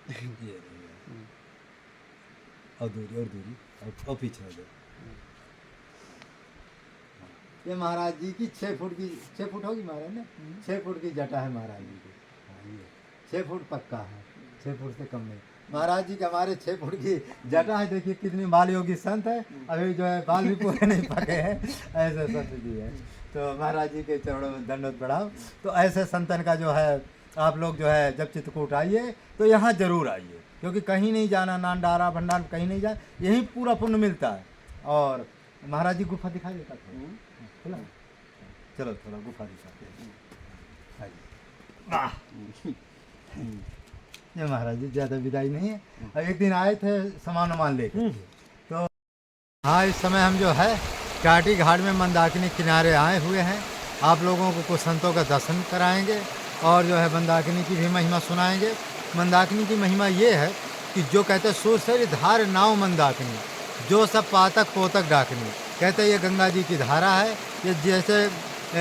ये रही है। और दूरी और पीछे हो जाओ। ये महाराज जी की 6 फुट की, 6 फुट होगी महाराज ने, 6 फुट की जटा है महाराज जी की। हाँ, ये 6 फुट पक्का है, 6 फुट से कम नहीं। महाराज जी के हमारे 6 फुट की जटा है। देखिए कितनी बाल योगी संत है, अभी जो है बाल भी पूरे नहीं पके हैं, ऐसे संत जी है। तो महाराज जी के चरणों में दंडवत प्रणाम। तो ऐसे संतन का जो है आप लोग जो है जब चित्रकूट आइए तो यहाँ जरूर आइए, क्योंकि कहीं नहीं जाना, नानडारा भंडार कहीं नहीं जाना, यहीं पूरा पुण्य मिलता है। और महाराज जी गुफा दिखा देता था, चलो चलो थोड़ा गुफा दिखाते हैं। वाह, ये महाराज जी ज़्यादा विदाई नहीं है। और एक दिन आए थे सामान वामान लेकर, तो हाँ इस समय हम जो है टाटी घाट में मंदाकिनी किनारे आए हुए हैं। आप लोगों को कुछ संतों का दर्शन कराएंगे और जो है मंदाकिनी की भी महिमा सुनाएंगे। मंदाकिनी की महिमा ये है कि जो कहते हैं सुरसरी धार नाव मंदाकिनी, जो सब पातक पोतक डाकनी। कहते हैं ये गंगा जी की धारा है, ये जैसे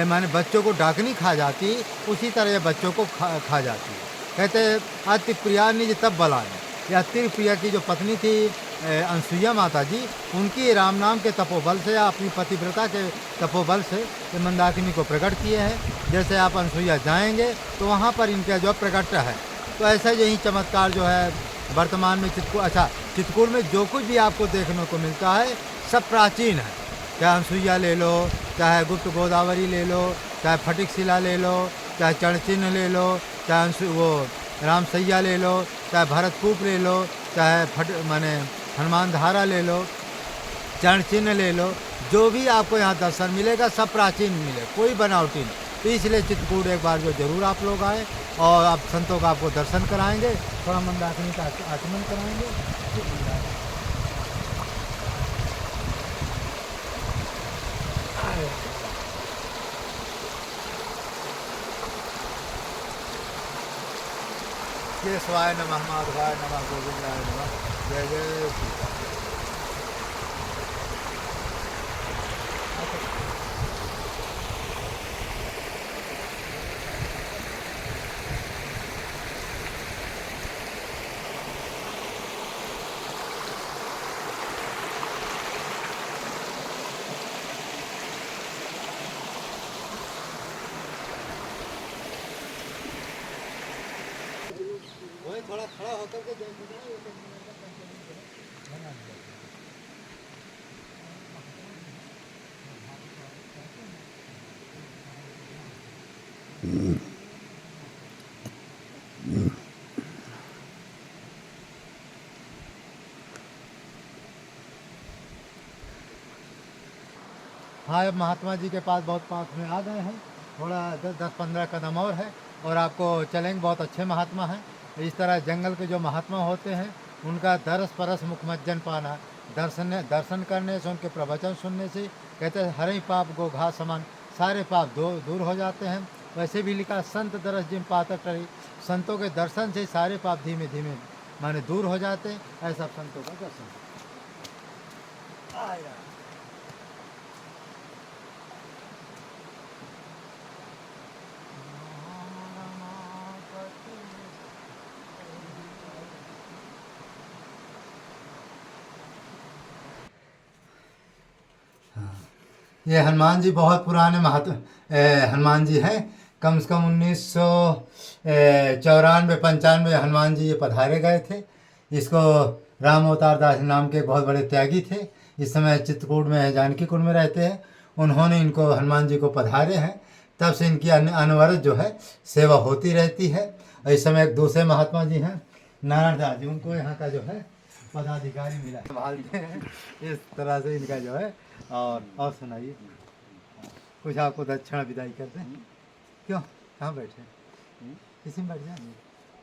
माने बच्चों को डाकनी खा जाती, उसी तरह ये बच्चों को खा जाती है। कहते हैं अति प्रिया निज तब बलाए, या अति प्रिया की जो पत्नी थी अनसुईया माता जी, उनकी राम नाम के तपोबल से या अपनी पतिव्रता के तपोबल से ये मंदाकिनी को प्रकट किए हैं। जैसे आप अनसुईया जाएंगे तो वहाँ पर इनका जो प्रकट है। तो ऐसा यही चमत्कार जो है वर्तमान में चित्रकूट में जो कुछ भी आपको देखने को मिलता है सब प्राचीन है। चाहे अनसुईया ले लो, चाहे गुप्त गोदावरी ले लो, चाहे फटिक शिला ले लो, चाहे चरणचिन्ह ले लो, चाहे वो रामसैया ले लो, चाहे भरतकूप ले लो, चाहे माने हनुमान धारा ले लो, चरण चिन्ह ले लो, जो भी आपको यहाँ दर्शन मिलेगा सब प्राचीन मिले, कोई बनावटी नहीं। तो इसलिए चित्रकूट एक बार जो जरूर आप लोग आए और आप संतों का आपको दर्शन कराएंगे, थोड़ा मंदाकिनी का आचमन कराएंगे। केशवाय नमः, माधवाय नमः, गोविंदाय नमः, जय जय सीता। वही थोड़ा खड़ा होकर के हाँ अब महात्मा जी के पास बहुत पास में आ गए हैं, थोड़ा 10-15 कदम और है और आपको चलेंगे। बहुत अच्छे महात्मा हैं। इस तरह जंगल के जो महात्मा होते हैं उनका दरस परस मुखमज्जन पाना, दर्शन करने से, उनके प्रवचन सुनने से कहते हैं हर ही पाप गो घा समान, सारे पाप दूर हो जाते हैं। वैसे भी लिखा संत दरस जिम पातर टरी, संतों के दर्शन से सारे पाप धीमे धीमे माने दूर हो जाते हैं। ऐसा संतों का दर्शन आया। ये हनुमान जी बहुत पुराने हनुमान जी हैं। कम से कम 1994-95 हनुमान जी ये पधारे गए थे। इसको राम अवतार दास नाम के बहुत बड़े त्यागी थे, इस समय चित्रकूट में जानकी कुंड में रहते हैं। उन्होंने इनको हनुमान जी को पधारे हैं, तब से इनकी अनवरत जो है सेवा होती रहती है। और इस समय एक दूसरे महात्मा जी हैं नारायण दास जी, उनको यहाँ का जो है पदाधिकारी मिला संभालते हैं। इस तरह से इनका जो है। और सुनाइए, कुछ आपको दक्षिणा विदाई करते हैं। क्यों, कहाँ बैठे, किसी में बैठ जाए,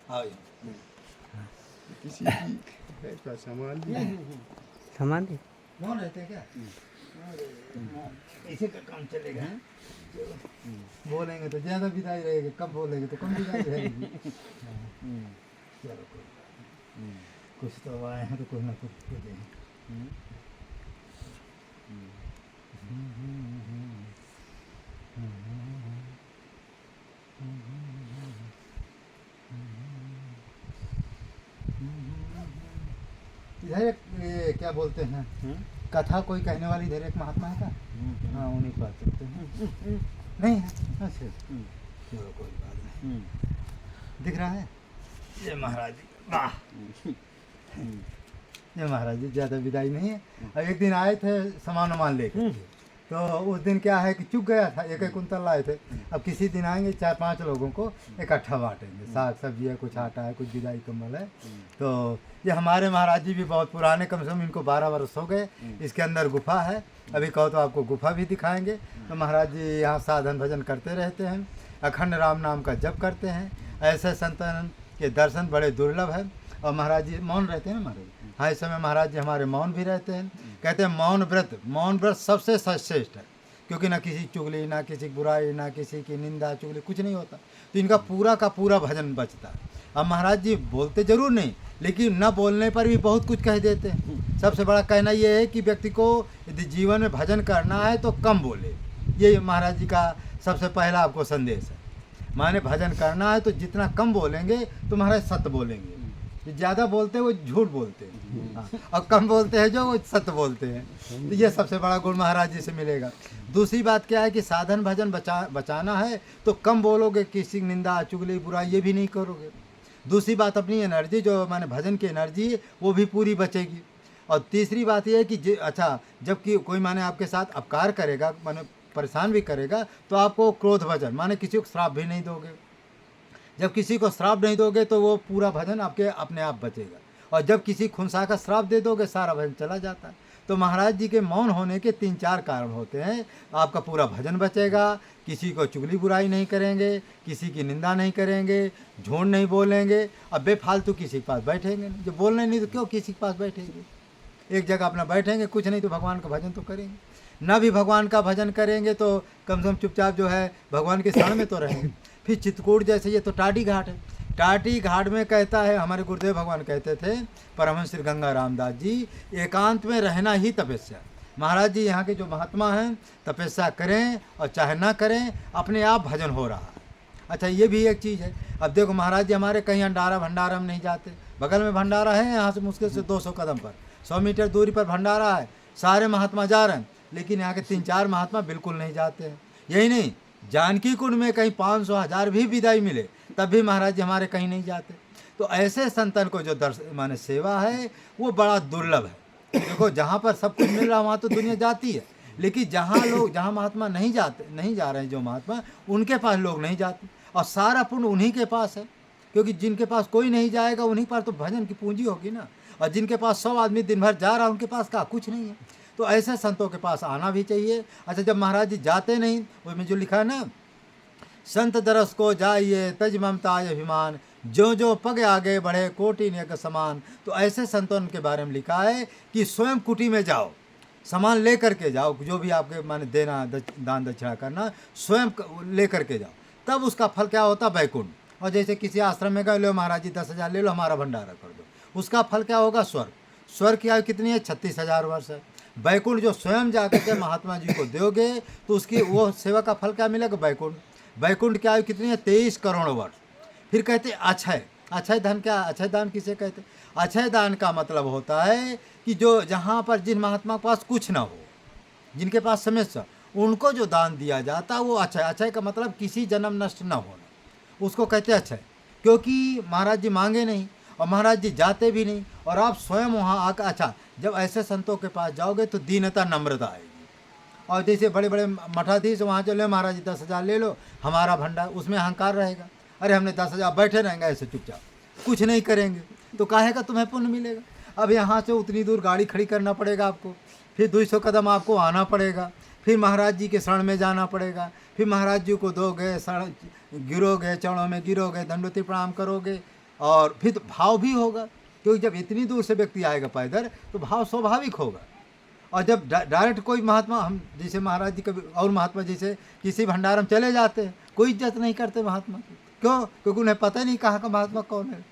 आओ किसी की सामान दी कौन रहते हैं क्या, इसी का काम चलेगा। बोलेंगे तो ज़्यादा विदाई रहेगी, कम बोलेंगे तो कम विदाई रहेगी। चलो कुछ तो आए हैं तो कुछ ना कुछ देंगे। इधर एक ये क्या बोलते हैं कथा कोई कहने वाली, इधर एक महात्मा है का, हाँ उन्हीं पर चलते हैं। नहीं है, अच्छा चलो कोई बात नहीं। दिख रहा है ये महाराज जी, वाह ये महाराज जी ज़्यादा विदाई नहीं है। अब एक दिन आए थे सामान वामान लेकर, तो उस दिन क्या है कि चुक गया था, एक कुंतल लाए थे। अब किसी दिन आएंगे 4-5 लोगों को इकट्ठा बांटेंगे, साग सब्जी है, कुछ आटा है, कुछ विदाई कम्बल है। तो ये हमारे महाराज जी भी बहुत पुराने, कम से कम इनको 12 वर्ष हो गए। इसके अंदर गुफा है, अभी कहो तो आपको गुफा भी दिखाएंगे। तो महाराज जी यहाँ साधन भजन करते रहते हैं, अखंड राम नाम का जप करते हैं। ऐसे संतन के दर्शन बड़े दुर्लभ है। और महाराज जी मौन रहते हैं ना महाराज, हाँ इस समय महाराज जी हमारे मौन भी रहते हैं। कहते हैं मौन व्रत सबसे श्रेष्ठ है, क्योंकि ना किसी चुगली, ना किसी बुराई, ना किसी की निंदा चुगली, कुछ नहीं होता। तो इनका पूरा का पूरा भजन बचता है। अब महाराज जी बोलते जरूर नहीं, लेकिन न बोलने पर भी बहुत कुछ कह देते हैं। सबसे बड़ा कहना ये है कि व्यक्ति को यदि जीवन में भजन करना है तो कम बोले। ये महाराज जी का सबसे पहला आपको संदेश है। माने भजन करना है तो जितना कम बोलेंगे तो महाराज सत्य बोलेंगे। जो ज़्यादा बोलते हैं वो झूठ बोलते हैं, हाँ, और कम बोलते हैं जो वो सत्य बोलते हैं। तो ये सबसे बड़ा गुण महाराज जी से मिलेगा। दूसरी बात क्या है कि साधन भजन बचाना है तो कम बोलोगे, किसी की निंदा चुगली बुराई ये भी नहीं करोगे। दूसरी बात अपनी एनर्जी जो माने भजन की एनर्जी है वो भी पूरी बचेगी। और तीसरी बात ये है कि अच्छा जबकि कोई माने आपके साथ अपकार करेगा, माने परेशान भी करेगा, तो आपको क्रोध भजन माने किसी को श्राप भी नहीं दोगे। जब किसी को श्राप नहीं दोगे तो वो पूरा भजन आपके अपने आप बचेगा। और जब किसी खुनसा का श्राप दे दोगे सारा भजन चला जाता है। तो महाराज जी के मौन होने के 3-4 कारण होते हैं। आपका पूरा भजन बचेगा, किसी को चुगली बुराई नहीं करेंगे, किसी की निंदा नहीं करेंगे, झूठ नहीं बोलेंगे। अब बेफालतू किसी के पास बैठेंगे नहीं, जो बोलना नहीं तो क्यों किसी के पास बैठेंगे। एक जगह अपना बैठेंगे, कुछ नहीं तो भगवान का भजन तो करेंगे। ना भी भगवान का भजन करेंगे तो कम से कम चुपचाप जो है भगवान के शरण में तो रहेंगे। फिर चित्रकूट जैसे ये तो टाटी घाट है। टाटी घाट में कहता है हमारे गुरुदेव भगवान कहते थे, परमहंस श्री गंगा रामदास जी, एकांत में रहना ही तपस्या। महाराज जी यहाँ के जो महात्मा हैं तपस्या करें और चाहे ना करें अपने आप भजन हो रहा है। अच्छा ये भी एक चीज़ है। अब देखो महाराज जी हमारे कहीं भंडारा में नहीं जाते, बगल में भंडारा है, यहाँ से मुश्किल से 200 कदम पर 100 मीटर दूरी पर भंडारा है, सारे महात्मा जा रहे हैं। लेकिन यहाँ के 3-4 महात्मा बिल्कुल नहीं जाते हैं। यही नहीं, जानकी कुंड में कहीं 500-1000 भी विदाई मिले तब भी महाराज जी हमारे कहीं नहीं जाते। तो ऐसे संतन को जो माने सेवा है वो बड़ा दुर्लभ है। देखो जहाँ पर सब कुछ मिल रहा वहाँ तो दुनिया जाती है, लेकिन जहाँ महात्मा नहीं जा रहे हैं, जो महात्मा उनके पास लोग नहीं जाते। और सारा पुण्य उन्हीं के पास है, क्योंकि जिनके पास कोई नहीं जाएगा उन्हीं पर तो भजन की पूंजी होगी ना। और जिनके पास 100 आदमी दिन भर जा रहा है उनके पास का कुछ नहीं है। तो ऐसे संतों के पास आना भी चाहिए। अच्छा जब महाराज जी जाते नहीं, उसमें जो लिखा है ना, संत दरस को जाइए तज ममता अभिमान, जो पग आगे बढ़े कोटि नेक समान। तो ऐसे संतों के बारे में लिखा है कि स्वयं कुटी में जाओ, सामान ले करके जाओ, जो भी आपके माने देना दान दक्षिणा करना स्वयं ले करके जाओ, तब उसका फल क्या होता, वैकुंठ। और जैसे किसी आश्रम में गए, लो महाराज जी 10,000 ले लो, हमारा भंडारा कर दो, उसका फल क्या होगा, स्वर्ग। स्वर्ग की आयु कितनी है, 36,000 वर्ष है। वैकुंठ जो स्वयं जाकर के महात्मा जी को दोगे तो उसकी वो सेवा का फल क्या मिलेगा, वैकुंठ। वैकुंठ की आयु कितनी है, 23 करोड़ वर्ष। फिर कहते अक्षय धन, क्या अक्षय दान किसे कहते, अक्षय दान का मतलब होता है कि जो जहाँ पर जिन महात्मा के पास कुछ ना हो, जिनके पास समस्या, उनको जो दान दिया जाता है वो अक्षय का मतलब किसी जन्म नष्ट न होना, उसको कहते हैं अक्षय। क्योंकि महाराज जी मांगे नहीं और महाराज जी जाते भी नहीं, और आप स्वयं वहाँ आकर, अच्छा जब ऐसे संतों के पास जाओगे तो दीनता नम्रता आएगी। और जैसे बड़े बड़े मठाधीश वहाँ चले, महाराज जी 10,000 ले लो हमारा भंडार, उसमें अहंकार रहेगा, अरे हमने 10,000, बैठे रहेंगे ऐसे चुपचाप, कुछ नहीं करेंगे, तो काहेगा तुम्हें पुण्य मिलेगा। अब यहाँ से उतनी दूर गाड़ी खड़ी करना पड़ेगा आपको, फिर 200 कदम आपको आना पड़ेगा, फिर महाराज जी के शरण में जाना पड़ेगा, फिर महाराज जी को दोगे, गिरोगे, चरणों में गिरोगे, दंडोती प्रणाम करोगे, और फिर तो भाव भी होगा, क्योंकि जब इतनी दूर से व्यक्ति आएगा पैदल तो भाव स्वाभाविक होगा। और जब डायरेक्ट कोई महात्मा, हम जैसे महाराज जी कभी और महात्मा जैसे किसी भंडार में चले जाते हैं, कोई इज्जत नहीं करते महात्मा की, क्यों, क्योंकि उन्हें पता ही नहीं कहाँ का महात्मा कौन है।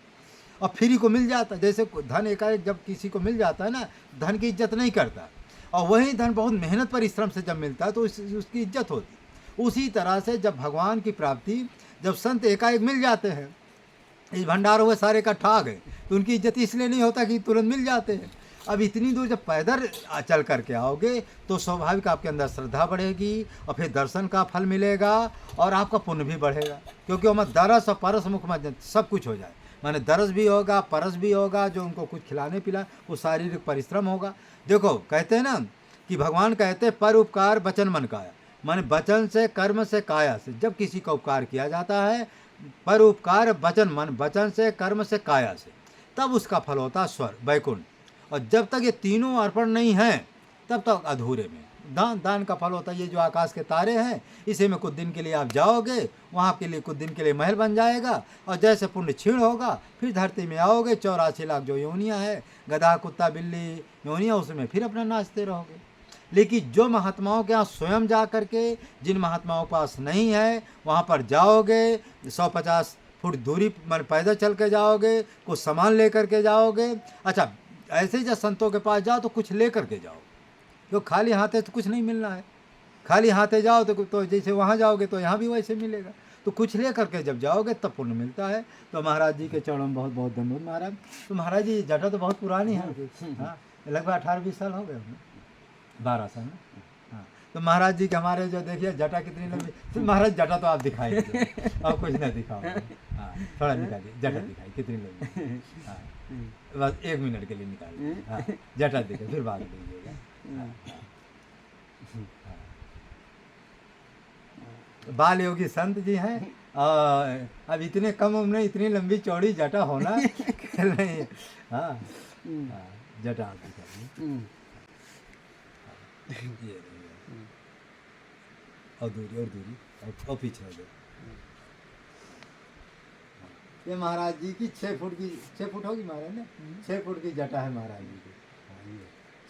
और फ्री को मिल जाता है, जैसे धन एकाएक जब किसी को मिल जाता है ना, धन की इज्जत नहीं करता, और वही धन बहुत मेहनत परिश्रम से जब मिलता है तो उसकी इज्जत होती। उसी तरह से जब भगवान की प्राप्ति, जब संत एकाएक मिल जाते हैं, इस भंडार हुए सारे इकट्ठा आ गए, तो उनकी इज्जत इसलिए नहीं होता कि तुरंत मिल जाते हैं, अब इतनी दूर जब पैदल चल करके आओगे तो स्वाभाविक आपके अंदर श्रद्धा बढ़ेगी और फिर दर्शन का फल मिलेगा और आपका पुण्य भी बढ़ेगा, क्योंकि वहाँ दरस और परस मुख में सब कुछ हो जाए, माने दरस भी होगा, परस भी होगा, जो उनको कुछ खिलाने पिला वो शारीरिक परिश्रम होगा। देखो कहते हैं ना कि भगवान कहते हैं पर उपकार वचन मन काया, माने वचन से कर्म से काया से जब किसी का उपकार किया जाता है, पर उपकार वचन मन, वचन से कर्म से काया से, तब उसका फल होता है स्वर्ग वैकुंठ। और जब तक ये तीनों अर्पण नहीं हैं तब तक अधूरे में दान का फल होता है। ये जो आकाश के तारे हैं इसी में कुछ दिन के लिए आप जाओगे, वहाँ के लिए कुछ दिन के लिए महल बन जाएगा और जैसे पुण्य क्षीण होगा फिर धरती में आओगे, 84 लाख जो योनियाँ है, गधा कुत्ता बिल्ली योनियाँ, उसमें फिर अपना नाचते रहोगे। लेकिन जो महात्माओं के यहाँ स्वयं जा करके, जिन महात्माओं के पास नहीं है वहाँ पर जाओगे, 150 फुट दूरी मन पैदल चल के जाओगे, कुछ सामान ले करके जाओगे। अच्छा ऐसे ही जब संतों के पास जाओ तो कुछ ले करके जाओ, तो खाली हाथे तो कुछ नहीं मिलना है। खाली हाथे जाओ तो जैसे वहाँ जाओगे तो यहाँ भी वैसे मिलेगा, तो कुछ ले करके जब जाओगे तब पुण्य मिलता है। तो महाराज जी के चरणों में बहुत बहुत धन्यवाद महाराज। तो महाराज जी जटा तो बहुत पुरानी है, हाँ लगभग 18-20 साल हो गए हमें, 12 साल में। हाँ तो महाराज जी के हमारे जो देखिए जटा कितनी लंबी, तो महाराज जटा तो आप दिखाइए और कुछ नहीं दिखाओ। हाँ थोड़ा निकालिए, जटा दिखाइए कितनी लंबी। हाँ बस 1 मिनट के लिए निकालिए। हाँ जटा दिखाइए फिर बाद में दीजिएगा। बाल योगी संत जी हैं और अब इतने कम उम्र में इतनी लंबी चौड़ी जटा होना नहीं। हाँ जटा दिखाइए, और दूरी और पीछे हो। ये महाराज जी की 6 फुट होगी महाराज ने, 6 फुट की जटा है महाराज जी की। हाँ, ये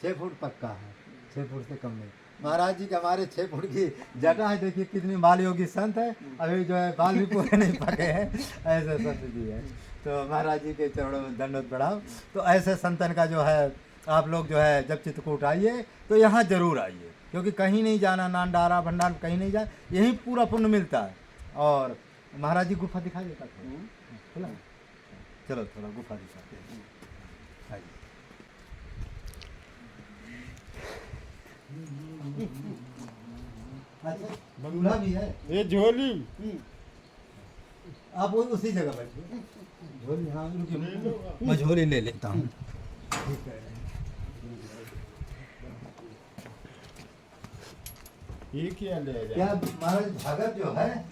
6 फुट पक्का है, 6 फुट से कम नहीं। महाराज जी के हमारे 6 फुट की जटा है। देखिए कितनी बाल योगी संत है, अभी जो है बाल भी पूरे नहीं पके हैं, ऐसे संत जी है। तो महाराज जी के चरणों में दंडवत बढ़ाओ। तो ऐसे संतन का जो है आप लोग जो है जब चित्रकूट आइए तो यहाँ जरूर आइए, क्योंकि कहीं नहीं जाना, नानडारा भंडार कहीं नहीं जाना, यहीं पूरा पुण्य मिलता है। और महाराज जी गुफा दिखा देता खुला, चलो थोड़ा गुफा दिखाते हैं। अच्छा बंगला भी है, ये झोली आप उसी जगह बैठिए। झोली हाँ मैं झोली ले लेता हूँ। ये क्या ले जाए? क्या महाराज भगत जो है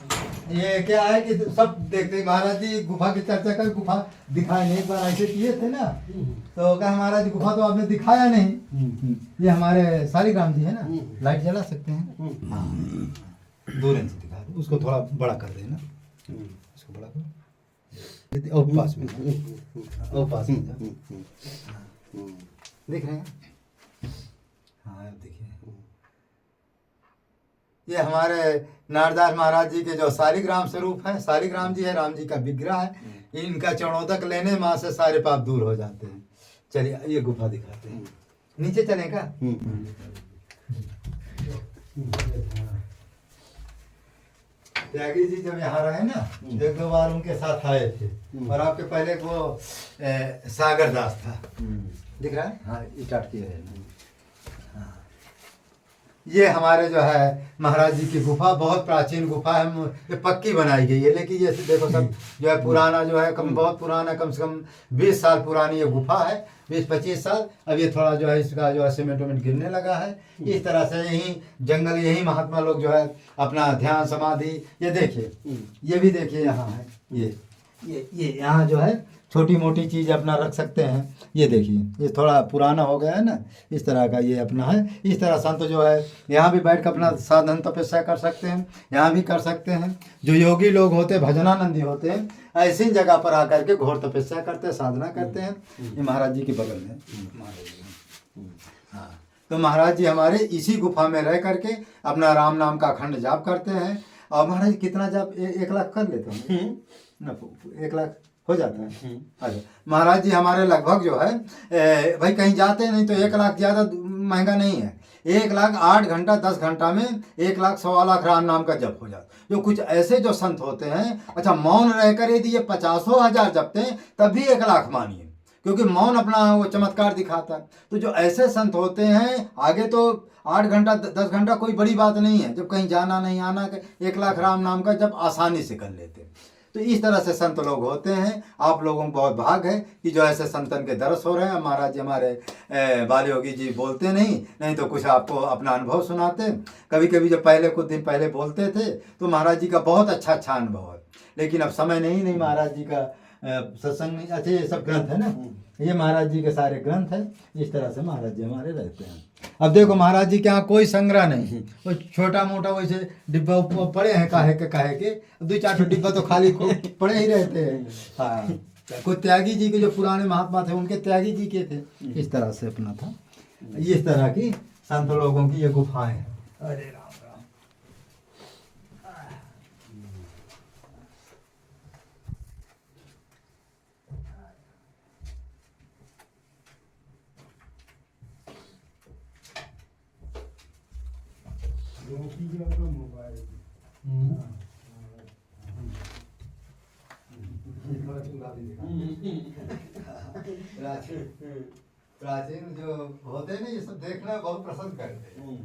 ये क्या है कि सब देखते महाराज जी गुफा की चर्चा कर, गुफा दिखाए नहीं, एक बार ऐसे किए थे ना तो कहा महाराज जी गुफा तो आपने दिखाया नहीं। ये हमारे सालीग्राम जी है ना, लाइट जला सकते हैं। हाँ दूर से दिखा दो, उसको थोड़ा बड़ा कर देना, उसको बड़ा करो और पास में और पास में दिख रहे हैं। हाँ अब देखिए ये हमारे नारदास महाराज जी के जो सालीग्राम स्वरूप है, सालीग्राम जी है, राम जी का विग्रह है। इनका चरणोदक लेने माँ से सारे पाप दूर हो जाते हैं। चलिए ये गुफा दिखाते हैं, नीचे चलेगा। त्यागी जी जब यहाँ रहे ना 1-2 बार उनके साथ आए थे, और आपके पहले वो सागर दास था, दिख रहा है। हाँ स्टार्ट किए हैं। ये हमारे जो है महाराज जी की गुफा बहुत प्राचीन गुफा है, ये पक्की बनाई गई है, लेकिन ये देखो सब जो है पुराना जो है बहुत पुराना, कम से कम 20 साल पुरानी ये गुफा है, 20-25 साल। अब ये थोड़ा जो है इसका जो है सीमेंट वेमेंट गिरने लगा है। इस तरह से यही जंगल, यही महात्मा लोग जो है अपना ध्यान समाधि, ये देखिए ये भी देखिए यहाँ है, ये यहाँ जो है छोटी मोटी चीज़ अपना रख सकते हैं। ये देखिए ये थोड़ा पुराना हो गया है ना, इस तरह का ये अपना है। इस तरह संत जो है यहाँ भी बैठ कर अपना साधन तपस्या कर सकते हैं, यहाँ भी कर सकते हैं। जो योगी लोग होते हैं, भजनानंदी होते हैं, ऐसी जगह पर आकर के घोर तपस्या करते हैं, साधना करते हैं। ये महाराज जी के बगल में महाराज जी। हाँ तो महाराज जी हमारे इसी गुफा में रह करके अपना राम नाम का अखंड जाप करते हैं। और महाराज कितना जाप 1 लाख कर लेते हैं ना, 1 लाख हो जाता है। अच्छा महाराज जी हमारे लगभग जो है भाई कहीं जाते नहीं तो 1 लाख ज़्यादा महंगा नहीं है। 1 लाख 8 घंटा 10 घंटा में 1 लाख 1.25 लाख राम नाम का जप हो जाता। जो कुछ ऐसे जो संत होते हैं, अच्छा मौन रह कर यदि ये 50,000 जपते हैं तब भी 1 लाख मानिए, क्योंकि मौन अपना वो चमत्कार दिखाता है। तो जो ऐसे संत होते हैं, आगे तो 8 घंटा 10 घंटा कोई बड़ी बात नहीं है, जब कहीं जाना नहीं आना, 1 लाख राम नाम का जब आसानी से कर लेते हैं। तो इस तरह से संत लोग होते हैं। आप लोगों को बहुत भाग है कि जो ऐसे संतन के दर्श हो रहे हैं। महाराज जी हमारे बाल योगी जी बोलते नहीं तो कुछ आपको अपना अनुभव सुनाते। कभी कभी जब पहले कुछ दिन पहले बोलते थे तो महाराज जी का बहुत अच्छा अनुभव है, लेकिन अब समय नहीं महाराज जी का सत्संग नहीं। अच्छा ये सब ग्रंथ है ना, ये महाराज जी के सारे ग्रंथ है। इस तरह से महाराज जी हमारे रहते हैं। अब देखो महाराज जी के यहाँ कोई संग्रह नहीं, वो छोटा मोटा वैसे डिब्बा पड़े हैं काहे के 2-4 डिब्बा तो खाली पड़े ही रहते हैं। हाँ, कोई त्यागी जी के जो पुराने महात्मा थे उनके त्यागी जी के थे, इस तरह से अपना था। इस तरह की संत लोगों की ये गुफाएं हैं। अरे राम राम। प्राचीन जो होते हैं ना, ये सब देखना बहुत पसंद करते हैं।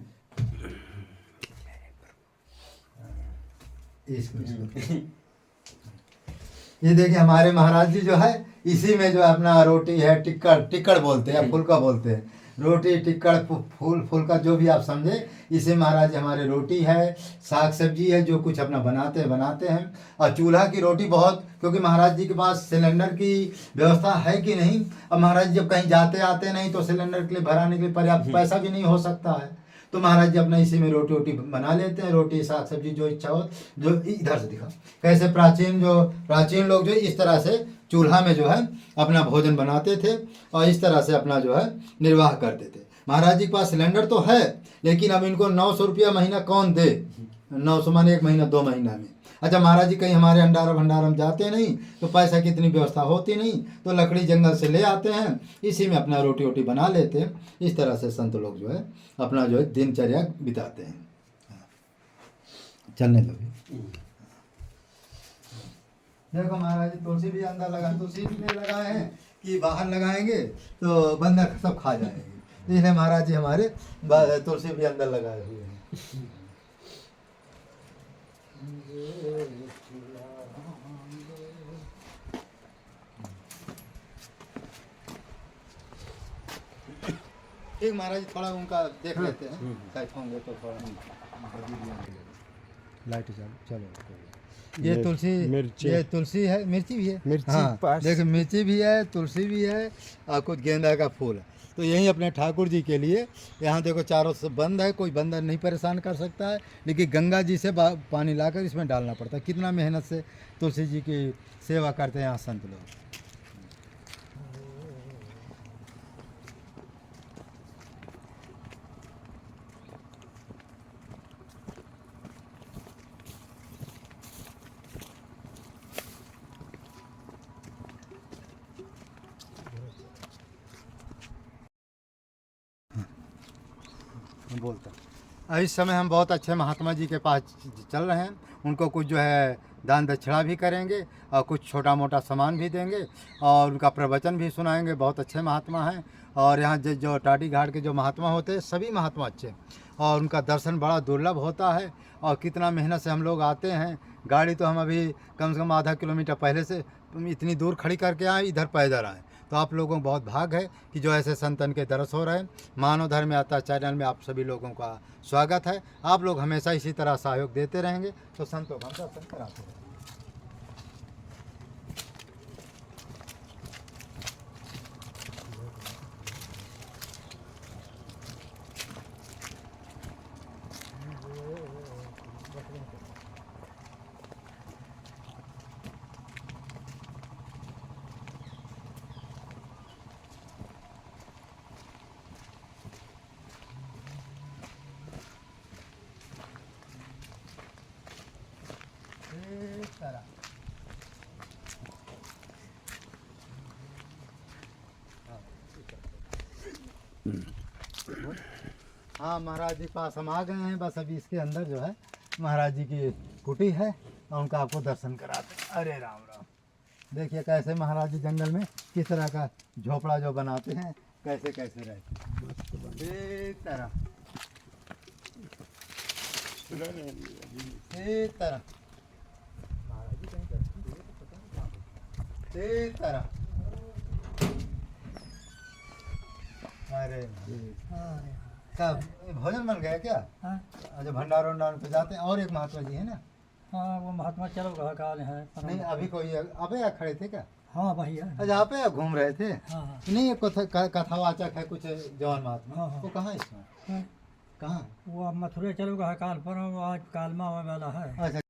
ये देखिए हमारे महाराज जी जो है, इसी में जो अपना रोटी है, टिक्कड़ बोलते हैं, फुलका बोलते हैं। रोटी टिक्कड़ फुलका जो भी आप समझे, इसे महाराज जी हमारे रोटी है, साग सब्जी है, जो कुछ अपना बनाते हैं। और चूल्हा की रोटी बहुत, क्योंकि महाराज जी के पास सिलेंडर की व्यवस्था है कि नहीं। अब महाराज जी जब कहीं जाते आते नहीं तो सिलेंडर के लिए भराने के लिए पर्याप्त पैसा भी नहीं हो सकता है, तो महाराज जी अपना इसी में रोटी बना लेते हैं। रोटी साग सब्जी जो इच्छा हो। जो इधर से दिखा कैसे प्राचीन लोग जो इस तरह से चूल्हा में जो है अपना भोजन बनाते थे और इस तरह से अपना जो है निर्वाह करते थे। महाराज जी के पास सिलेंडर तो है, लेकिन अब इनको 900 रुपया महीना कौन दे। 900 माने 1 महीना 2 महीना में। अच्छा महाराज जी कहीं हमारे भंडारम जाते नहीं तो पैसा की इतनी व्यवस्था होती नहीं, तो लकड़ी जंगल से ले आते हैं, इसी में अपना रोटी बना लेते हैं। इस तरह से संत लोग जो है अपना जो है दिनचर्या बिताते हैं। चलने दो। देखो महाराज जी तुलसी भी अंदर तुलसी भी लगाए हैं कि बाहर लगाएंगे तो बंदर सब खा जाएंगे, इसलिए महाराज जी हमारे तुलसी भी अंदर लगाए हुए हैं। ठीक महाराज जी थोड़ा उनका देख लेते हैं, शायद होंगे तो थोड़ा लाइट चलो। ये तुलसी है, मिर्ची भी है। हाँ देखो मिर्ची भी है, तुलसी भी है और कुछ गेंदा का फूल है। तो यही अपने ठाकुर जी के लिए यहाँ देखो चारों से बंद है, कोई बंदर नहीं परेशान कर सकता है, लेकिन गंगा जी से पानी लाकर इसमें डालना पड़ता है। कितना मेहनत से तुलसी जी की सेवा करते हैं यहाँ संत लोग। बोलता इस समय हम बहुत अच्छे महात्मा जी के पास चल रहे हैं। उनको कुछ जो है दान दक्षिणा भी करेंगे और कुछ छोटा मोटा सामान भी देंगे और उनका प्रवचन भी सुनाएंगे। बहुत अच्छे महात्मा हैं और यहाँ जो टाटी घाट के जो महात्मा होते हैं सभी महात्मा अच्छे, और उनका दर्शन बड़ा दुर्लभ होता है। और कितना मेहनत से हम लोग आते हैं, गाड़ी तो हम अभी कम से कम आधा किलोमीटर पहले से इतनी दूर खड़ी करके आए, इधर पैदल आए। तो आप लोगों को बहुत भाग है कि जो ऐसे संतन के दर्श हो रहे हैं। मानव धर्म यात्रा चैनल में आप सभी लोगों का स्वागत है। आप लोग हमेशा इसी तरह सहयोग देते रहेंगे तो संतों का दर्शन कराते रहेंगे। हाँ महाराज जी पास हम आ गए हैं। बस अभी इसके अंदर जो है महाराज जी की कुटी है और उनका आपको दर्शन कराते हैं। अरे राम राम। देखिए कैसे महाराज जी जंगल में किस तरह का झोपड़ा जो बनाते हैं, कैसे कैसे रहते हैं। एक तरह एक तरह महाराज जी कहीं गलती हुई तो पता नहीं कहाँ पे। एक तरह अरे तब भोजन बन गया क्या? हाँ अच्छा भंडार वंडार पे जाते हैं। और एक महात्मा जी है ना? हाँ वो महात्मा चलो रहा काल है नहीं अभी कोई अबे या खड़े थे क्या? हाँ भाई है अच्छा आप या घूम रहे थे? हाँ हाँ नहीं एक कथावाचक है कुछ जवान महात्मा, हाँ, हाँ। वो कहाँ है इसमें? हाँ, कहाँ? वो अब मथुरे चलो रहा काल पर वो आज कालमा होने वाला है। अच्छा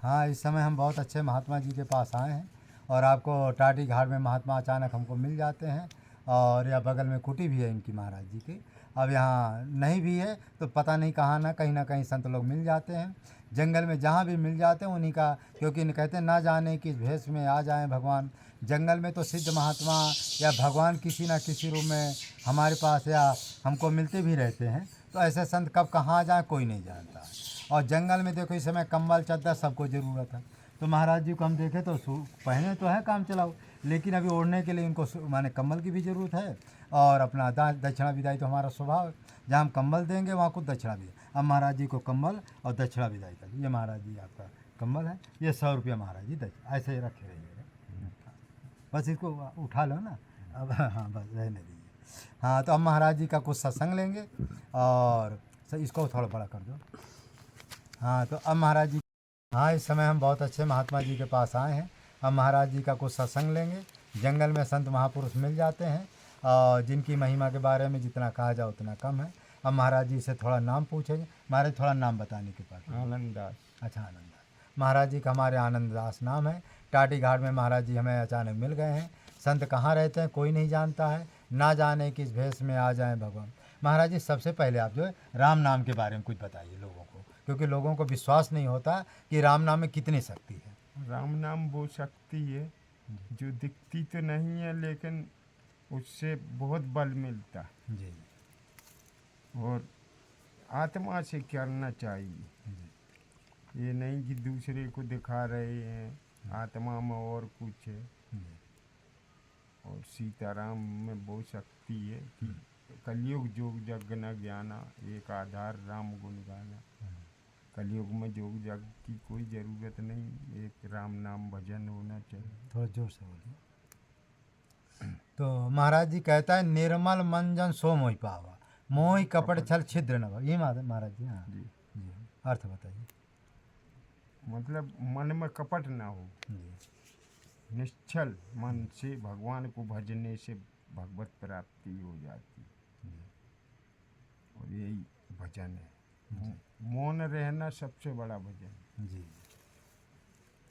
हाँ, इस समय हम बहुत अच्छे महात्मा जी के पास आए हैं और आपको टाटी घाट में महात्मा अचानक हमको मिल जाते हैं। और या बगल में कुटी भी है इनकी महाराज जी की। अब यहाँ नहीं भी है तो पता नहीं कहाँ ना कहीं संत लोग मिल जाते हैं। जंगल में जहाँ भी मिल जाते हैं उन्हीं का, क्योंकि इन्हें कहते हैं ना जाने किस भेष में आ जाएं भगवान। जंगल में तो सिद्ध महात्मा या भगवान किसी न किसी रूप में हमारे पास या हमको मिलते भी रहते हैं। तो ऐसे संत कब कहाँ जाए कोई नहीं जानता है। और जंगल में देखो इस समय कंबल चद्दर सबको ज़रूरत है। तो महाराज जी को हम देखें तो पहने तो है काम चलाओ, लेकिन अभी ओढ़ने के लिए इनको माने कंबल की भी ज़रूरत है। और अपना दक्षिणा विदाई तो हमारा स्वभाव है, जहाँ हम कंबल देंगे वहाँ कुछ दक्षिणा भी। अब महाराज जी को कंबल और दक्षिणा विदाई कर, ये महाराज जी आपका कंबल है, ये 100 रुपया महाराज जी दक्षिणा, ऐसे ही रखे रहिएगा। बस इसको उठा लो ना अब, हाँ बस रहने दीजिए। हाँ तो अब महाराज जी का कुछ सत्संग लेंगे और इसको थोड़ा बड़ा कर दो। हाँ तो अब महाराज जी, हाँ इस समय हम बहुत अच्छे महात्मा जी के पास आए हैं। अब महाराज जी का कुछ सत्संग लेंगे। जंगल में संत महापुरुष मिल जाते हैं और जिनकी महिमा के बारे में जितना कहा जाए उतना कम है। अब महाराज जी से थोड़ा नाम पूछेंगे। महाराज थोड़ा नाम बताने के पास। आनंद दास। अच्छा आनंद दास। महाराज जी का हमारे आनंद दास नाम है। टाटी घाट में महाराज जी हमें अचानक मिल गए हैं। संत कहाँ रहते हैं कोई नहीं जानता है, ना जाने किस भेष में आ जाएं भगवान। महाराज जी सबसे पहले आप जो है राम नाम के बारे में कुछ बताइए लोगों को, क्योंकि लोगों को विश्वास नहीं होता कि राम नाम में कितनी शक्ति है। राम नाम वो शक्ति है जो दिखती तो नहीं है लेकिन उससे बहुत बल मिलता है। जी और आत्मा से करना चाहिए, ये नहीं कि दूसरे को दिखा रहे हैं। आत्मा में और कुछ है। और सीताराम में वो शक्ति है कि कलयुग जोग जग न ज्ञाना, एक आधार राम गुण गाना। कलयुग में जोग जग की कोई ज़रूरत नहीं, एक राम नाम भजन होना चाहिए। थोड़ा जोर से बोलिए। तो महाराज जी कहता है निर्मल मंजन सो मोहि पावा, मोहि कपट छल छिद्र न भव। ये महाराज जी। हाँ जी, जी अर्थ बताइए। मतलब मन में कपट ना हो, जी निश्चल मन से भगवान को भजने से भगवत प्राप्ति हो जाती है। और यही भजन है। मौन रहना सबसे बड़ा भजन। जी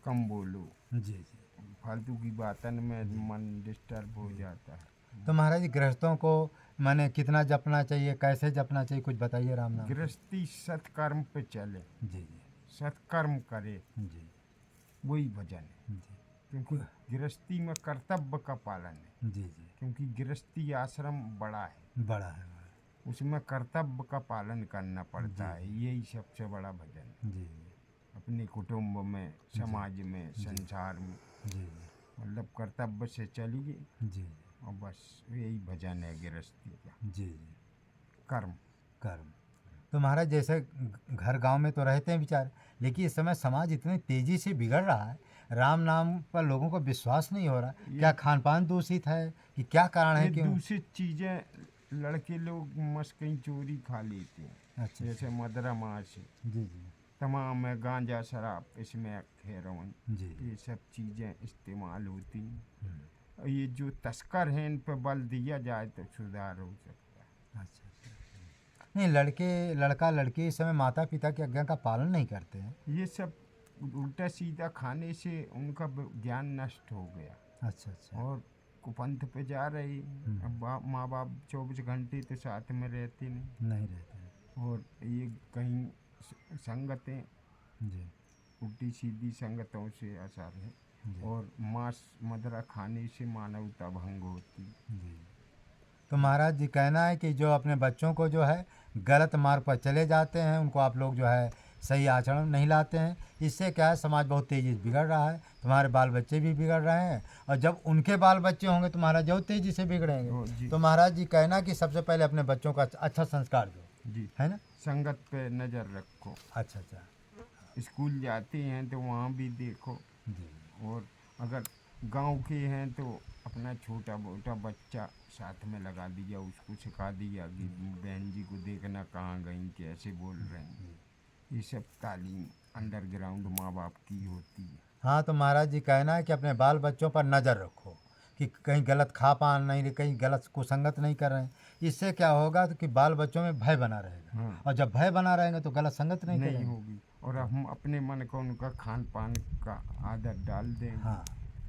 कम बोलो, जी जी। फालतू की बातन में मन डिस्टर्ब हो जाता है। तो महाराज जी गृहस्थों को माने कितना जपना चाहिए, कैसे जपना चाहिए, कुछ बताइए राम नाम। गृहस्थी सत्कर्म पे चले, जी जी सत्कर्म करे, जी वही भजन है। जी क्योंकि गृहस्थी में कर्तव्य का पालन है। जी जी। क्योंकि गृहस्थी आश्रम बड़ा है, बड़ा है। उसमें कर्तव्य का पालन करना पड़ता है। यही सबसे बड़ा भजन है। जी अपने कुटुंब में, समाज में, संसार में, जी मतलब कर्तव्य से चलिए जी और बस यही भजन है गृहस्थी का। जी जी। कर्म कर्म। तो महाराज जैसे घर गांव में तो रहते हैं विचार, लेकिन इस समय समाज इतनी तेजी से बिगड़ रहा है, राम नाम पर लोगों को विश्वास नहीं हो रहा। क्या खान पान दूषित है कि क्या कारण है? ये क्यों? दूसरी चीज़ें लड़के लोग मस्कई चोरी खा लेते हैं। अच्छा जैसे मदरा मांस, जी जी तमाम है, गांजा शराब, इसमें हेरोइन, जी। ये सब चीज़ें इस्तेमाल होती हैं। और ये जो तस्कर हैं इन पर बल दिया जाए तो सुधार हो सकता है। अच्छा अच्छा। नहीं लड़का लड़की इस समय माता पिता की आज्ञा का पालन नहीं करते हैं। ये सब उल्टा सीधा खाने से उनका ज्ञान नष्ट हो गया। अच्छा अच्छा। और कुपंथ पे जा रही। अब माँ बाप 24 घंटे तो साथ में रहते नहीं रहते हैं। और ये कहीं संगतें, जी उल्टी सीधी संगतों से असर है। जी और मांस मदरा खाने से मानवता भंग होती। जी। तो महाराज जी कहना है कि जो अपने बच्चों को जो है गलत मार्ग पर चले जाते हैं उनको आप लोग जो है सही आचरण नहीं लाते हैं। इससे क्या है, समाज बहुत तेज़ी से बिगड़ रहा है, तुम्हारे बाल बच्चे भी बिगड़ रहे हैं, और जब उनके बाल बच्चे होंगे तो महाराज जो तेज़ी से जी। बिगड़ेंगे। तो महाराज जी कहना कि सबसे पहले अपने बच्चों का अच्छा संस्कार दो, जी। है ना। संगत पे नज़र रखो। अच्छा अच्छा। स्कूल जाते हैं तो वहाँ भी देखो, जी और अगर गांव के हैं तो अपना छोटा मोटा बच्चा साथ में लगा दिया, उसको सिखा दिया कि बहन जी को देखना कहाँ गई, कैसे बोल रहे हैं। ये सब तालीम अंडरग्राउंड माँ बाप की होती है। हाँ, तो महाराज जी कहना है कि अपने बाल बच्चों पर नज़र रखो कि कहीं गलत खा पान नहीं, कहीं गलत कुसंगत नहीं कर रहे हैं। इससे क्या होगा तो कि बाल बच्चों में भय बना रहेगा, हाँ। और जब भय बना रहेंगे तो गलत संगत नहीं नहीं करेंगे। होगी, और हम अपने मन को उनका खान पान का आदत डाल देंगे। हाँ,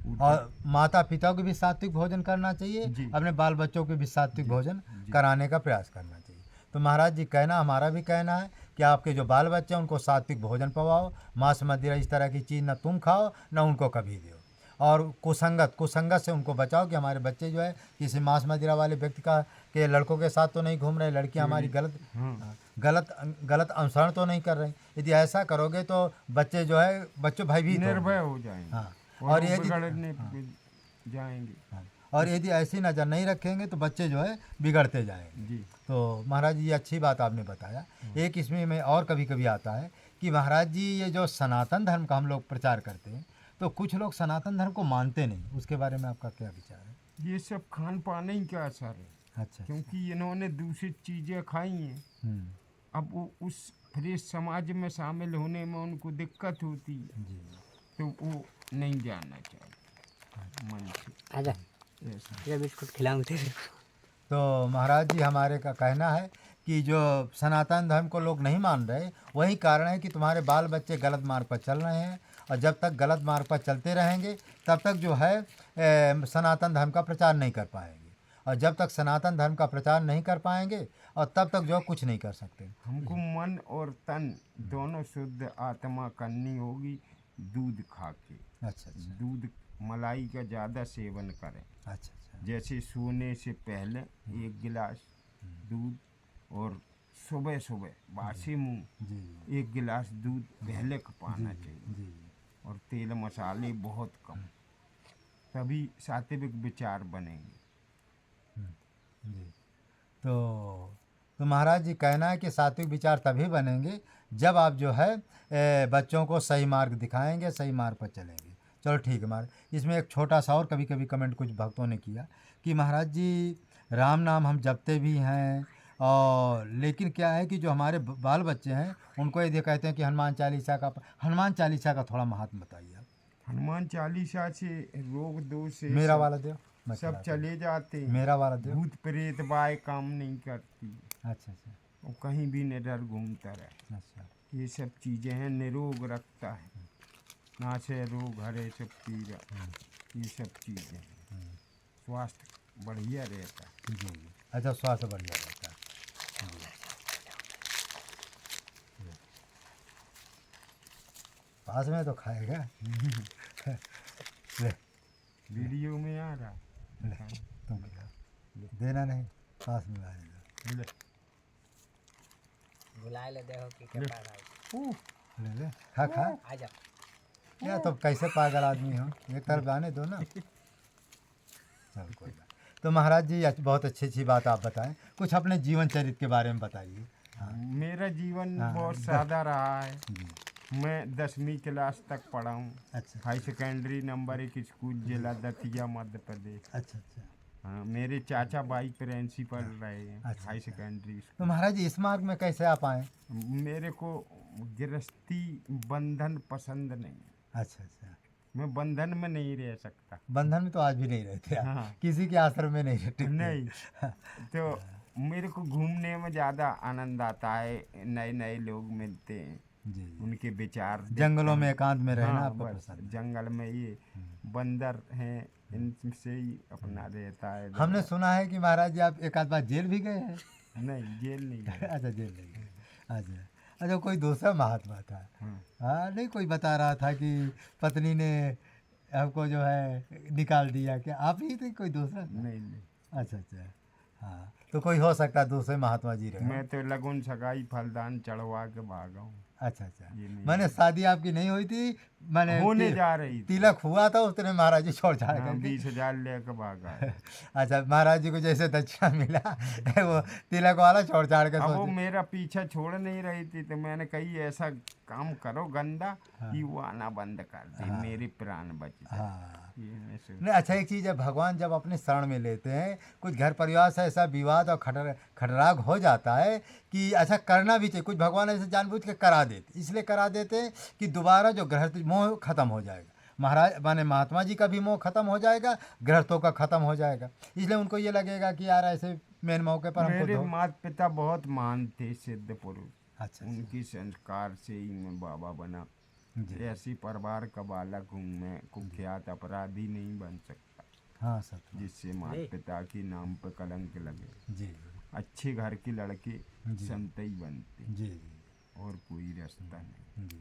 उठ- और माता पिता को भी सात्विक भोजन करना चाहिए, जी। अपने बाल बच्चों को भी सात्विक जी, भोजन जी। कराने का प्रयास करना चाहिए। तो महाराज जी कहना, हमारा भी कहना है कि आपके जो बाल बच्चे हैं उनको सात्विक भोजन पवाओ, मांस मदिरा इस तरह की चीज़ ना तुम खाओ ना उनको कभी दो, और कुसंगत से उनको बचाओ कि हमारे बच्चे जो है किसी मांस मदिरा वाले व्यक्ति का के लड़कों के साथ तो नहीं घूम रहे, लड़कियां हमारी हाँ। गलत अनुसरण तो नहीं कर रहे। यदि ऐसा करोगे तो बच्चे जो है भयभीत होंगे। निर्भय हो जाएंगे। हाँ, और और वो यदि बिगड़ने पे जाएंगे। हाँ, और यदि ऐसी नज़र नहीं रखेंगे तो बच्चे जो है बिगड़ते जाएंगे। जी। तो महाराज जी, ये अच्छी बात आपने बताया। एक इसमें में और कभी कभी आता है कि महाराज जी ये जो सनातन धर्म का हम लोग प्रचार करते हैं, तो कुछ लोग सनातन धर्म को मानते नहीं, उसके बारे में आपका क्या विचार है। ये सब खान पान ही का असर है, अच्छा। क्योंकि इन्होंने दूसरी चीज़ें खाई हैं। हम्म, अब वो उस फ्रेश समाज में शामिल होने में उनको दिक्कत होती है, जी। तो वो नहीं जाना चाहिए मन से। आजा ऐसा। ये बिस्कुट खिलाऊंगा तेरे तो महाराज जी हमारे का कहना है कि जो सनातन धर्म को लोग नहीं मान रहे, वही कारण है कि तुम्हारे बाल बच्चे गलत मार्ग पर चल रहे हैं, और जब तक गलत मार्ग पर चलते रहेंगे तब तक जो है सनातन धर्म का प्रचार नहीं कर पाएंगे, और जब तक सनातन धर्म का प्रचार नहीं कर पाएंगे और तब तक जो कुछ नहीं कर सकते। हमको मन और तन दोनों शुद्ध आत्मा करनी होगी, दूध खा के। अच्छा अच्छा दूध मलाई का ज़्यादा सेवन करें। अच्छा अच्छा। जैसे सोने से पहले 1 गिलास दूध, और सुबह सुबह बासी मुंह जी 1 गिलास दूध पहले पाना चाहिए, जी और तेल मसाले बहुत कम, तभी सात्विक विचार बनेंगे। जी। तो महाराज जी कहना है कि सात्विक विचार तभी बनेंगे जब आप जो है बच्चों को सही मार्ग दिखाएंगे, सही मार्ग पर चलेंगे। चलो ठीक है महाराज। इसमें एक छोटा सा और कभी कभी कमेंट कुछ भक्तों ने किया कि महाराज जी राम नाम हम जपते भी हैं, और लेकिन क्या है कि जो हमारे बाल बच्चे हैं उनको यदि कहते हैं कि हनुमान चालीसा का थोड़ा महात्म बताइए आप। हनुमान चालीसा से रोग दोष से मेरा सब- वाला दो, मैं सब चलाता हूँ। चले जाते हैं। मेरा वाला दो। भूत प्रेत बाय काम नहीं करती, अच्छा अच्छा वो कहीं भी निडर घूमता रहे। अच्छा। ये सब चीज़ें हैं, निरोग रखता है, नाशे रोग हरे सब पीरा, ये सब चीज़ें हैं। स्वास्थ्य बढ़िया रहता है। जी जी। अच्छा, स्वास्थ्य बढ़िया रहता है। जी। पास में तो खाएगा। ले वीडियो में आ रहा ले, तुम खिला, देना नहीं, पास में आएगा। ले बुलाए ले देखो कि के पास आई ले ले, खा खा। आजा या तो कैसे पागल आदमी हो, एक तरफ आने दो ना। चल कोई बात। तो महाराज जी बहुत अच्छी अच्छी बात आप बताएं, कुछ अपने जीवन चरित्र के बारे में बताइए। हाँ मेरा जीवन हाँ, बहुत सादा रहा है। जी। मैं 10वीं क्लास तक पढ़ा हूँ। अच्छा हाई सेकेंडरी नंबर 1 स्कूल जिला दतिया मध्य प्रदेश। अच्छा अच्छा। हाँ, मेरे चाचा भाई प्रिंसिपल रहे हैं अच्छा, हाई अच्छा। सेकेंडरी तो महाराज जी इस मार्ग में कैसे आप आए। स्कूल। मेरे को गृहस्थी बंधन पसंद नहीं है। अच्छा अच्छा। मैं बंधन में नहीं रह सकता। बंधन में तो आज भी नहीं रहते आप। हाँ। किसी के आश्रम में नहीं रहते। नहीं, तो मेरे को घूमने में ज़्यादा आनंद आता है, नए नए लोग मिलते हैं, जी जी। उनके विचार जंगलों में देखते हैं। एकांत में रहना हाँ, आपको बस पसंद है। जंगल में ये बंदर हैं, इनसे ही अपना रहता है। हमने सुना है कि महाराज जी आप एक आध बार जेल भी गए हैं। नहीं, जेल नहीं गया। अच्छा, जेल नहीं गए। अच्छा अच्छा, कोई दूसरा महात्मा था। हाँ, हाँ, नहीं कोई बता रहा था कि पत्नी ने आपको जो है निकाल दिया, क्या आप ही थे कोई दूसरा था? नहीं। अच्छा अच्छा। हाँ, तो कोई हो सकता है दूसरे महात्मा जी रहे। मैं तो लगुन सगाई फलदान चढ़वा के भागा हूँ। अच्छा अच्छा, ये नहीं मैंने शादी आपकी नहीं हुई थी, मैंने होने जा रही थी। तिलक हुआ था, उसने महाराज जी छोड़ छाड़ हाँ, करके 20,000 लेकर भागा है। अच्छा, महाराज जी को जैसे दक्षिणा मिला वो तिलक वाला छोड़ छाड़ के अब वो सोचे। मेरा पीछा छोड़ नहीं रही थी, तो मैंने कही ऐसा काम करो गंदा कि वो आना बंद कर दे, मेरे प्राण बच जाए। हाँ ये मैं सोच- नहीं, अच्छा एक चीज़ है, भगवान जब अपने शरण में लेते हैं, कुछ घर परिवार से ऐसा विवाद और खटराग हो जाता है कि अच्छा करना भी चाहिए, कुछ भगवान ऐसे जानबूझ के करा देते, इसलिए करा देते हैं कि दोबारा जो गृहस्थ मोह खत्म हो जाएगा, महाराज माने महात्मा जी का भी मोह खत्म हो जाएगा, गृहस्थों का खत्म हो जाएगा, इसलिए उनको ये लगेगा कि यार ऐसे मेन मौके पर हमको मेरे दो। माता पिता बहुत महान थे, सिद्ध पुरुष। अच्छा उनकी संस्कार से ही मैं बाबा बना। जी ऐसी परिवार का बालक हूँ मैं, कुख्यात अपराधी नहीं बन सकता, हाँ सत्य जिससे माता पिता के नाम पर कलंक लगे। जी अच्छे घर के लड़के जी। संत ही बनते, जी जी और कोई रास्ता नहीं। जी।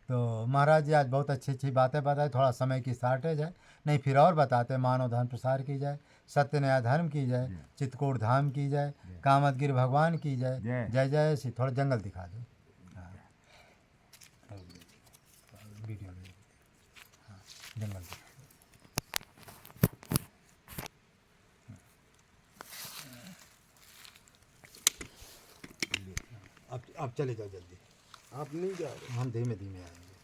तो महाराज जी आज बहुत अच्छी अच्छी बातें बताए, थोड़ा समय की शॉर्टेज है, नहीं फिर और बताते, मानव धर्म प्रसार की जाए, सत्य न्याय धर्म की जाए, चित्रकूट धाम की जाए, कामतगिरी भगवान की जाए, जय। जय जय श्री। थोड़ा जंगल दिखा दो। हाँ वीडियो में हाँ जंगल दिखा। अब चले जाओ जल्दी, आप नहीं जा रहे? हम धीमे धीमे आएंगे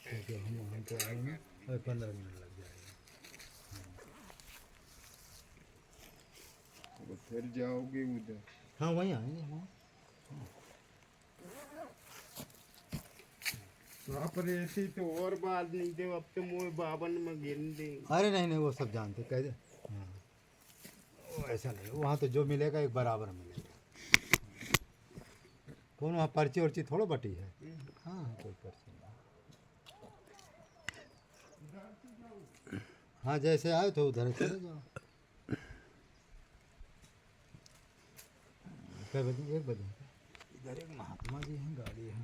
क्योंकि हम तो आएंगे और 15 मिनट लग जाएगा। तो फिर जाओगे उधर? हाँ वहीं आएंगे हाँ। तो आप रहती तो और बात नहीं थे, अब तो मुझे 52 में गिन दे। अरे नहीं नहीं, वो सब जानते कह दे। हाँ वो ऐसा नहीं, वहाँ तो जो मिलेगा एक बराबर मिलेगा, कौन वहाँ पर्ची वर्ची थोड़ा बटी है। हाँ हाँ कोई पर्ची नहीं। हाँ जैसे आए तो उधर चले जाओ। कै बजे? 1 बजे। इधर एक महात्मा जी हैं, गाड़ी है